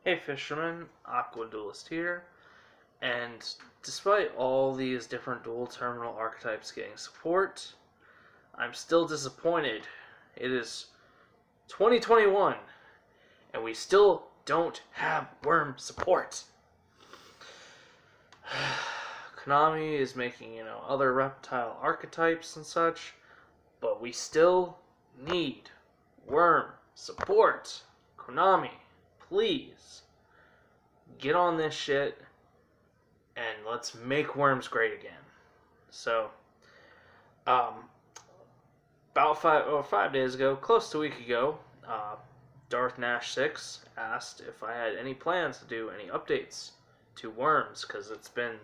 Hey fisherman, Aqua Duelist here, and despite all these different dual terminal archetypes getting support, I'm still disappointed. It is 2021, and we still don't have worm support. Konami is making, other reptile archetypes and such, but we still need worm support. Konami, please get on this shit and let's make worms great again. So, about 5 days ago, close to a week ago, Darth Nash 6 asked if I had any plans to do any updates to worms, because it's been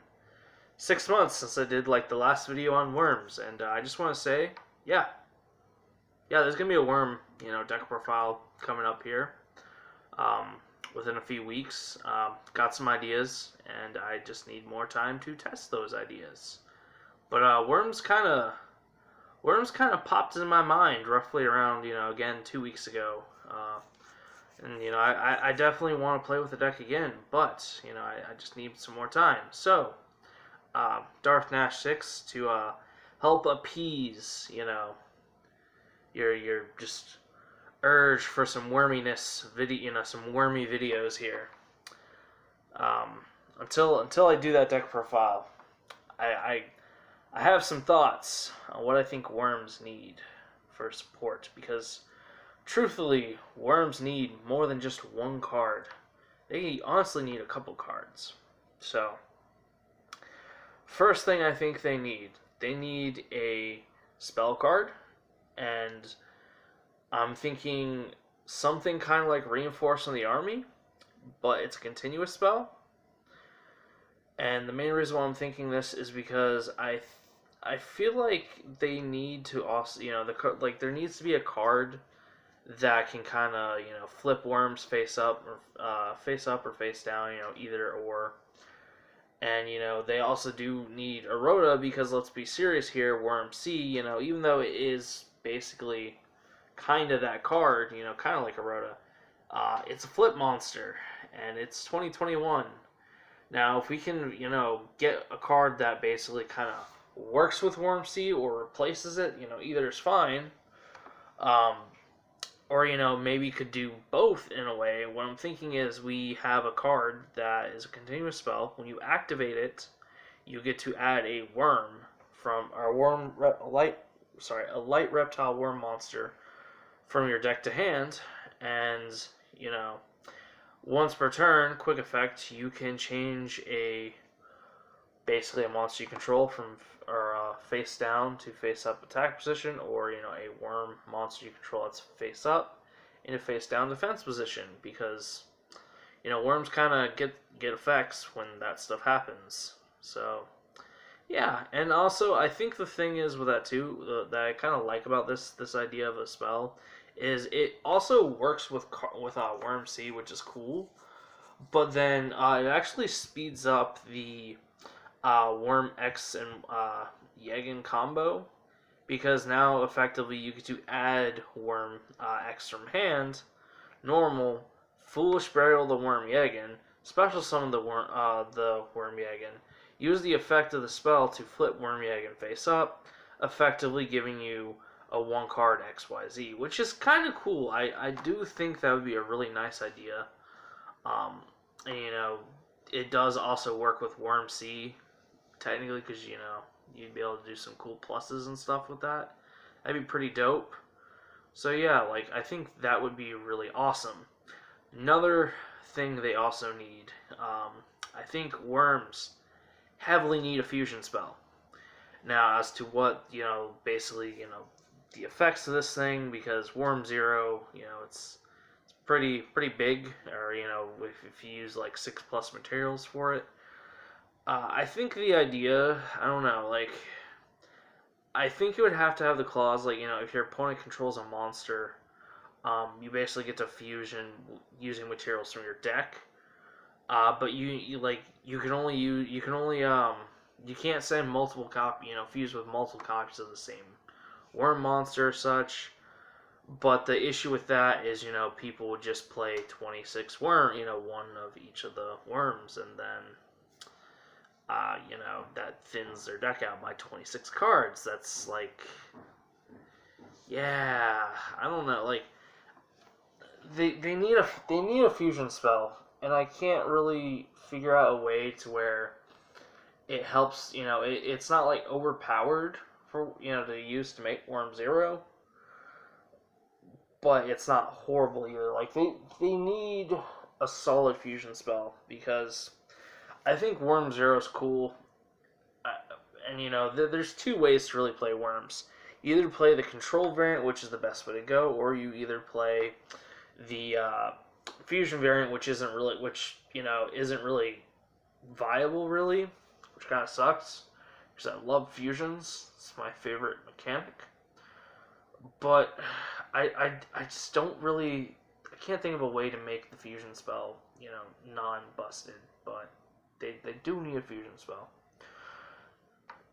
6 months since I did the last video on worms, and I just want to say, yeah, there's gonna be a worm, deck profile coming up here. Within a few weeks. Got some ideas, and I just need more time to test those ideas. But worms kind of popped in my mind roughly around, again 2 weeks ago. And I definitely want to play with the deck again, but I just need some more time. So Darth Nash 6 to help appease your just urge for some worminess some wormy videos here. Until I do that deck profile, I have some thoughts on what I think worms need for support, because truthfully, worms need more than just one card. They honestly need a couple cards. So, first thing I think they need a spell card, and I'm thinking something kind of like Reinforcing the Army, but it's a continuous spell. And the main reason why I'm thinking this is because I feel like they need to also, there needs to be a card that can kind of, flip worms face up or face down, either or. And, they also do need a Rhoda, because let's be serious here, Worm C, even though it is basically kind of that card, kind of like a Rhoda, it's a flip monster, and it's 2021. Now, if we can, get a card that basically kind of works with Worm C or replaces it, either is fine, or, maybe could do both in a way. What I'm thinking is we have a card that is a continuous spell. When you activate it, you get to add a worm from our a light reptile worm monster from your deck to hand, and once per turn, quick effect, you can change basically a monster you control from face down to face up attack position, or a worm monster you control that's face up into face down defense position, because worms kind of get effects when that stuff happens. So yeah, and also I think the thing is with that too, that I kind of like about this idea of a spell, is it also works with Worm C, which is cool, but then it actually speeds up the Worm X and Yegin combo, because now effectively you get to add Worm X from hand, normal, Foolish Burial the Worm Yegin, Special Summon the Worm Yegin, use the effect of the spell to flip Worm Yegin face up, effectively giving you a 1-card XYZ, which is kind of cool. I do think that would be a really nice idea. And it does also work with Worm C, technically, because you'd be able to do some cool pluses and stuff with that. That'd be pretty dope. So yeah, I think that would be really awesome. Another thing they also need, I think worms heavily need a fusion spell. Now, as to what, basically, the effects of this thing, because Worm Zero, it's pretty big, or if you use 6+ materials for it. I think the idea, I don't know, I think you would have to have the clause, if your opponent controls a monster, you basically get to fusion using materials from your deck. But you can't send multiple fuse with multiple copies of the same worm monster or such. But the issue with that is, people would just play 26 worm, one of each of the worms, and then, that thins their deck out by 26 cards. That's like, yeah, I don't know, like, they need a fusion spell, and I can't really figure out a way to where it helps. It's not like overpowered for to use to make Worm Zero, but it's not horrible either. Like they need a solid fusion spell because I think Worm Zero is cool, uh, and there's two ways to really play worms. You either play the control variant, which is the best way to go, or you either play the fusion variant, which isn't really viable, really, which kind of sucks because I love fusions. It's my favorite mechanic, but I just don't really. I can't think of a way to make the fusion spell non-busted, but they do need a fusion spell.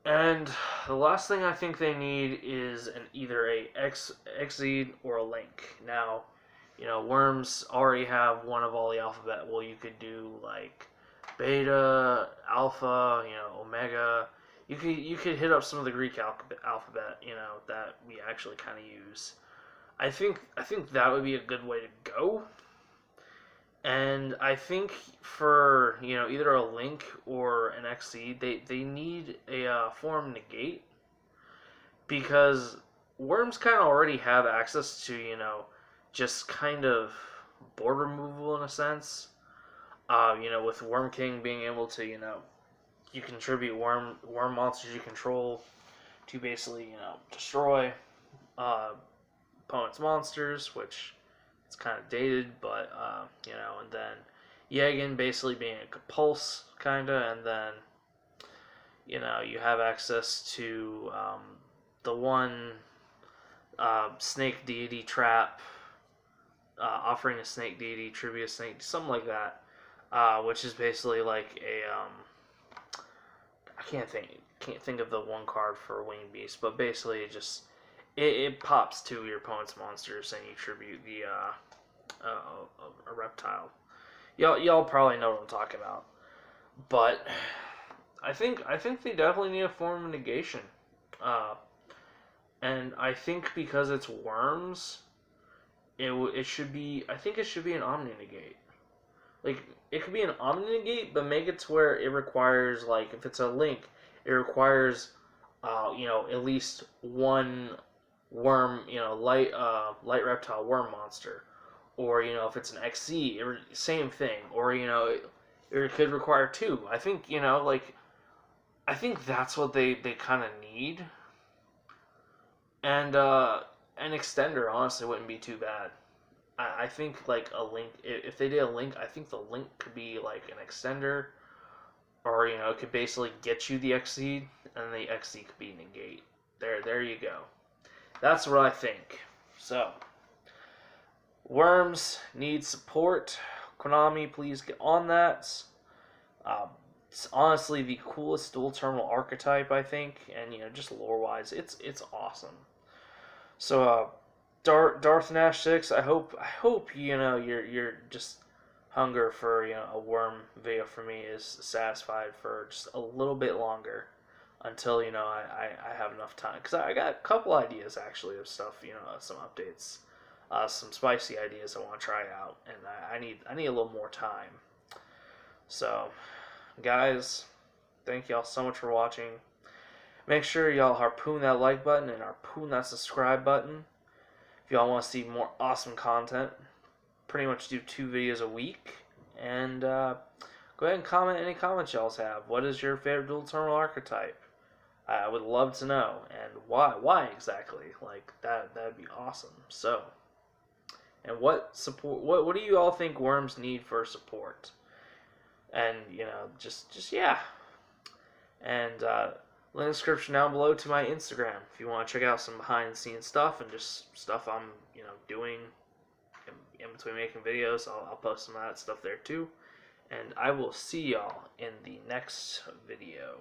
And the last thing I think they need is either a Xyz or a Link. Now, worms already have one of all the alphabet. Well, you could do like beta, alpha, omega. You could hit up some of the Greek alphabet, that we actually kind of use. I think that would be a good way to go. And I think for either a Link or an Xyz, they need a form negate, because worms kind of already have access to just kind of board removal in a sense. With Worm King being able to you contribute worm monsters you control to basically destroy opponent's monsters, which it's kind of dated, but and then Yagin basically being a compulse kinda, and then you have access to the one snake deity trap, offering a snake deity, tribute a snake, something like that, which is basically like a I can't think of the one card for Winged Beast, but basically it pops to your opponent's monsters and you tribute a reptile. Y'all probably know what I'm talking about, but I think they definitely need a form of negation, and I think because it's worms, it should be. I think it should be an Omni negate. Like, it could be an Omni negate, but make it to where it requires, like, if it's a Link, it requires, at least one worm, light reptile worm monster. Or, if it's an Xyz, same thing. Or, it could require two. I think, I think that's what they kind of need. And, an extender, honestly, wouldn't be too bad. I think, like, a Link, if they did a Link, I think the Link could be, like, an extender. Or, it could basically get you the Xyz, and the Xyz could be negate. There you go. That's what I think. So, worms need support. Konami, please get on that. It's honestly the coolest dual terminal archetype, I think, and just lore wise, it's awesome. So, Darth Nash 6, I hope you're just hunger for a worm video for me is satisfied for just a little bit longer until I have enough time, because I got a couple ideas actually of stuff, some updates, some spicy ideas I want to try out, and I need a little more time. So, guys, thank y'all so much for watching. Make sure y'all harpoon that like button and harpoon that subscribe button if y'all want to see more awesome content. Pretty much do 2 videos a week, and go ahead and comment any comments y'all have. What is your favorite dual terminal archetype? I would love to know, and why exactly? Like, that'd be awesome. So, and what support? What do you all think worms need for support? And just yeah. And link in the description down below to my Instagram if you want to check out some behind the scenes stuff and just stuff I'm doing in between making videos. I'll post some of that stuff there too. And I will see y'all in the next video.